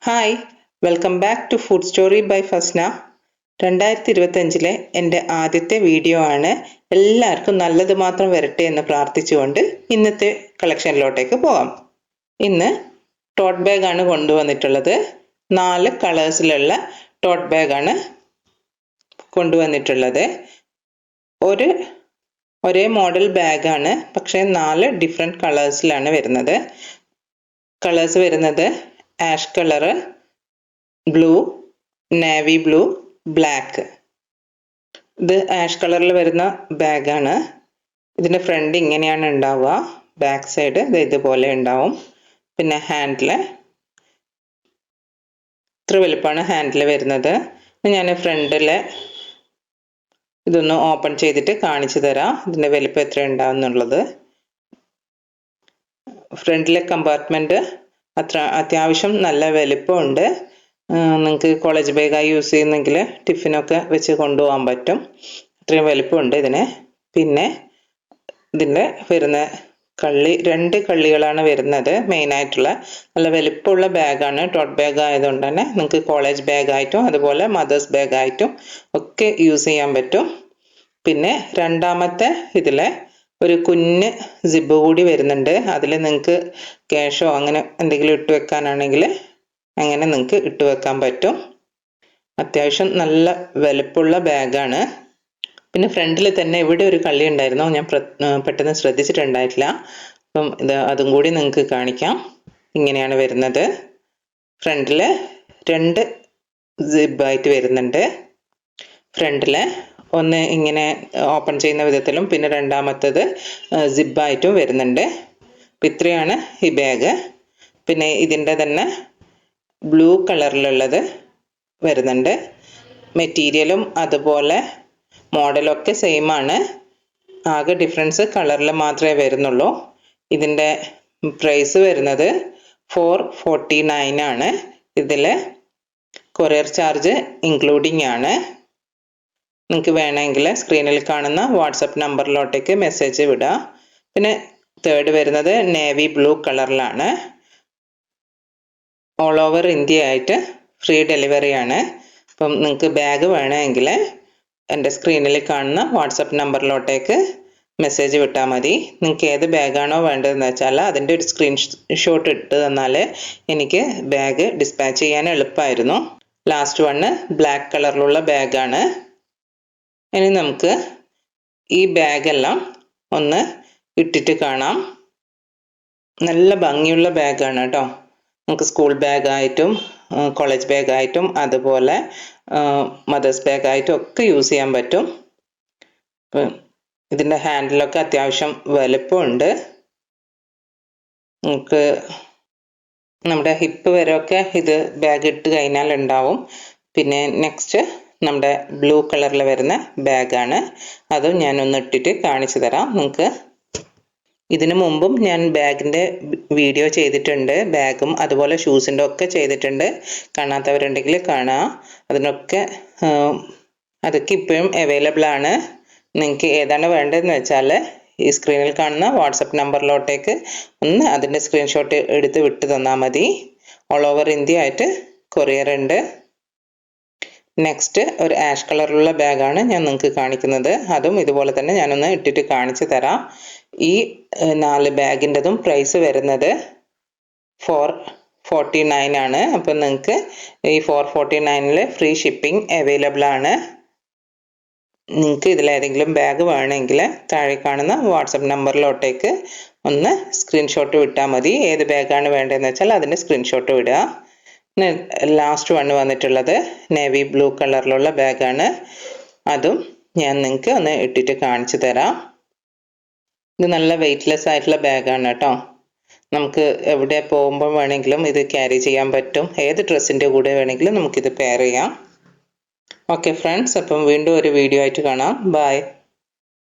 Hi, welcome back to food story by Fasna. 2025 എൻ്റെ ആദ്യത്തെ video ആണ്. എല്ലാവർക്കും നല്ലത് മാത്രം വരട്ടെ എന്ന് പ്രാർത്ഥിച്ചുകൊണ്ട് ഇന്നത്തെ കളക്ഷനിലോട്ടേക്ക് പോകാം. ഇന്ന് ടോട്ട് ബാഗാണ് കൊണ്ടുവന്നിട്ടുള്ളത്. 4 കളേഴ്സിലുള്ള ടോട്ട് ബാഗാണ് കൊണ്ടുവന്നിട്ടുള്ളത്. ഒരേ മോഡൽ ബാഗാണ്, പക്ഷേ 4 ഡിഫറെൻറ്റ് കളേഴ്സിലാണ് വരുന്നത്. കളേഴ്സ് വരുന്നത് ash colour, blue, navy blue, black. ഇത് ആഷ് കളറിൽ വരുന്ന ബാഗാണ്. ഇതിൻ്റെ ഫ്രണ്ട് ഇങ്ങനെയാണ് ഉണ്ടാവുക, ബാക്ക് സൈഡ് ഇതുപോലെ ഉണ്ടാവും. പിന്നെ ഹാൻഡിൽ ഇത്ര വലുപ്പമാണ് ഹാൻഡിൽ വരുന്നത്. ഞാൻ ഫ്രണ്ടിൽ ഇതൊന്ന് ഓപ്പൺ ചെയ്തിട്ട് കാണിച്ചു തരാം, ഇതിൻ്റെ വലുപ്പം എത്ര ഉണ്ടാവും എന്നുള്ളത്. ഫ്രണ്ടിലെ കമ്പാർട്ട്മെൻറ്റ് അത്യാവശ്യം നല്ല വലുപ്പമുണ്ട്. നിങ്ങൾക്ക് കോളേജ് ബാഗായി യൂസ് ചെയ്യുന്നെങ്കിൽ ടിഫിനൊക്കെ വെച്ച് കൊണ്ടുപോകാൻ പറ്റും. അത്രയും വലുപ്പമുണ്ട് ഇതിന്. പിന്നെ ഇതിൻ്റെ വരുന്ന കള്ളി 2 കള്ളികളാണ് വരുന്നത്. മെയിനായിട്ടുള്ള നല്ല വലുപ്പമുള്ള ബാഗാണ്. ടോട്ട് ബാഗ് ആയതുകൊണ്ട് തന്നെ നിങ്ങൾക്ക് കോളേജ് ബാഗായിട്ടും അതുപോലെ മദേഴ്സ് ബാഗായിട്ടും ഒക്കെ യൂസ് ചെയ്യാൻ പറ്റും. പിന്നെ രണ്ടാമത്തെ ഇതിൽ ഒരു കുഞ്ഞ് സിബ് കൂടി വരുന്നുണ്ട്. അതിൽ നിങ്ങൾക്ക് ക്യാഷോ അങ്ങനെ എന്തെങ്കിലും ഇട്ട് വെക്കാനാണെങ്കിൽ അങ്ങനെ നിങ്ങൾക്ക് ഇട്ട് വെക്കാൻ പറ്റും. അത്യാവശ്യം നല്ല വലുപ്പമുള്ള ബാഗാണ്. പിന്നെ ഫ്രണ്ടിൽ തന്നെ ഇവിടെ ഒരു കള്ളി ഉണ്ടായിരുന്നു, ഞാൻ പെട്ടെന്ന് ശ്രദ്ധിച്ചിട്ടുണ്ടായിട്ടില്ല. അപ്പം അതും കൂടി നിങ്ങൾക്ക് കാണിക്കാം. ഇങ്ങനെയാണ് വരുന്നത്. ഫ്രണ്ടിൽ 2 സിബായിട്ട് വരുന്നുണ്ട്. ഫ്രണ്ടിൽ ഒന്ന് ഇങ്ങനെ ഓപ്പൺ ചെയ്യുന്ന വിധത്തിലും പിന്നെ രണ്ടാമത്തത് സിബായിട്ടും വരുന്നുണ്ട്. അപ്പം ഇത്രയാണ് ഈ ബാഗ്. പിന്നെ ഇതിൻ്റെ തന്നെ ബ്ലൂ കളറിലുള്ളത് വരുന്നുണ്ട്. മെറ്റീരിയലും അതുപോലെ മോഡലൊക്കെ സെയിം ആണ്. ആകെ ഡിഫറൻസ് കളറിൽ മാത്രമേ വരുന്നുള്ളൂ. ഇതിൻ്റെ പ്രൈസ് വരുന്നത് 449 ആണ്. ഇതിൽ കൊറിയർ ചാർജ് ഇൻക്ലൂഡിങ് ആണ്. നിങ്ങൾക്ക് വേണമെങ്കിൽ സ്ക്രീനിൽ കാണുന്ന വാട്സപ്പ് നമ്പറിലോട്ടേക്ക് മെസ്സേജ് വിടുക. പിന്നെ തേർഡ് വരുന്നത് നേവി ബ്ലൂ കളറിലാണ്. ഓൾ ഓവർ ഇന്ത്യ ആയിട്ട് ഫ്രീ ഡെലിവറി ആണ്. അപ്പം നിങ്ങൾക്ക് ബാഗ് വേണമെങ്കിൽ എൻ്റെ സ്ക്രീനിൽ കാണുന്ന വാട്സപ്പ് നമ്പറിലോട്ടേക്ക് മെസ്സേജ് വിട്ടാൽ മതി. നിങ്ങൾക്ക് ഏത് ബാഗാണോ വേണ്ടതെന്ന് വെച്ചാൽ അതിൻ്റെ ഒരു സ്ക്രീൻഷോട്ട് ഇട്ട് തന്നാൽ എനിക്ക് ബാഗ് ഡിസ്പാച്ച് ചെയ്യാൻ എളുപ്പമായിരുന്നു. ലാസ്റ്റ് വണ്ണ് ബ്ലാക്ക് കളറിലുള്ള ബാഗാണ്. ഇനി നമുക്ക് ഈ ബാഗെല്ലാം ഒന്ന് ഇട്ടിട്ട് കാണാം. നല്ല ഭംഗിയുള്ള ബാഗാണ് കേട്ടോ. നമുക്ക് സ്കൂൾ ബാഗായിട്ടും കോളേജ് ബാഗായിട്ടും അതുപോലെ മദേഴ്സ് ബാഗായിട്ടും ഒക്കെ യൂസ് ചെയ്യാൻ പറ്റും. ഇതിൻ്റെ ഹാൻഡിലൊക്കെ അത്യാവശ്യം വലുപ്പമുണ്ട്. നമുക്ക് നമ്മുടെ ഹിപ്പ് വരെയൊക്കെ ഇത് ബാഗ് ഇട്ട് കഴിഞ്ഞാൽ ഉണ്ടാവും. പിന്നെ നെക്സ്റ്റ് നമ്മുടെ ബ്ലൂ കളറിൽ വരുന്ന ബാഗാണ്. അതും ഞാനൊന്ന് ഇട്ടിട്ട് കാണിച്ചു തരാം നിങ്ങൾക്ക്. ഇതിനു മുമ്പും ഞാൻ ബാഗിൻ്റെ വീഡിയോ ചെയ്തിട്ടുണ്ട്. ബാഗും അതുപോലെ ഷൂസിൻ്റെ ഒക്കെ ചെയ്തിട്ടുണ്ട്. കാണാത്തവരുണ്ടെങ്കിൽ കാണാം. അതൊക്കെ ഇപ്പോഴും അവൈലബിൾ ആണ്. നിങ്ങൾക്ക് ഏതാണ് വേണ്ടതെന്ന് വെച്ചാൽ ഈ സ്ക്രീനിൽ കാണുന്ന വാട്സപ്പ് നമ്പറിലോട്ടേക്ക് ഒന്ന് അതിൻ്റെ സ്ക്രീൻഷോട്ട് എടുത്ത് വിട്ട് തന്നാൽ മതി. ഓൾ ഓവർ ഇന്ത്യ ആയിട്ട് കൊറിയർ ഉണ്ട്. നെക്സ്റ്റ് ഒരു ആഷ് കളറിലുള്ള ബാഗാണ് ഞാൻ നിങ്ങൾക്ക് കാണിക്കുന്നത്. അതും ഇതുപോലെ തന്നെ ഞാനൊന്ന് ഇട്ടിട്ട് കാണിച്ചു തരാം. ഈ 4 ബാഗിൻ്റെതും പ്രൈസ് വരുന്നത് 449 ആണ്. അപ്പം നിങ്ങൾക്ക് ഈ 449 ഫ്രീ ഷിപ്പിംഗ് അവൈലബിൾ ആണ്. നിങ്ങൾക്ക് ഇതിലേതെങ്കിലും ബാഗ് വേണമെങ്കിൽ താഴെ കാണുന്ന വാട്സപ്പ് നമ്പറിലോട്ടേക്ക് ഒന്ന് സ്ക്രീൻഷോട്ട് വിട്ടാൽ മതി. ഏത് ബാഗാണ് വേണ്ടതെന്ന് വെച്ചാൽ അതിൻ്റെ സ്ക്രീൻഷോട്ട് വിടുക. ലാസ്റ്റ് വണ്ണ് വന്നിട്ടുള്ളത് നേവി ബ്ലൂ കളറിലുള്ള ബാഗാണ്. അതും ഞാൻ നിങ്ങൾക്ക് ഒന്ന് ഇട്ടിട്ട് കാണിച്ചു തരാം. ഇത് നല്ല വെയ്റ്റ്ലെസ് ആയിട്ടുള്ള ബാഗാണ് കേട്ടോ. നമുക്ക് എവിടെ പോകുമ്പോൾ വേണമെങ്കിലും ഇത് ക്യാരി ചെയ്യാൻ പറ്റും. ഏത് ഡ്രസ്സിൻ്റെ കൂടെ വേണമെങ്കിലും നമുക്കിത് പെയർ ചെയ്യാം. ഓക്കെ ഫ്രണ്ട്സ്, അപ്പം വീണ്ടും ഒരു വീഡിയോ ആയിട്ട് കാണാം. ബൈ.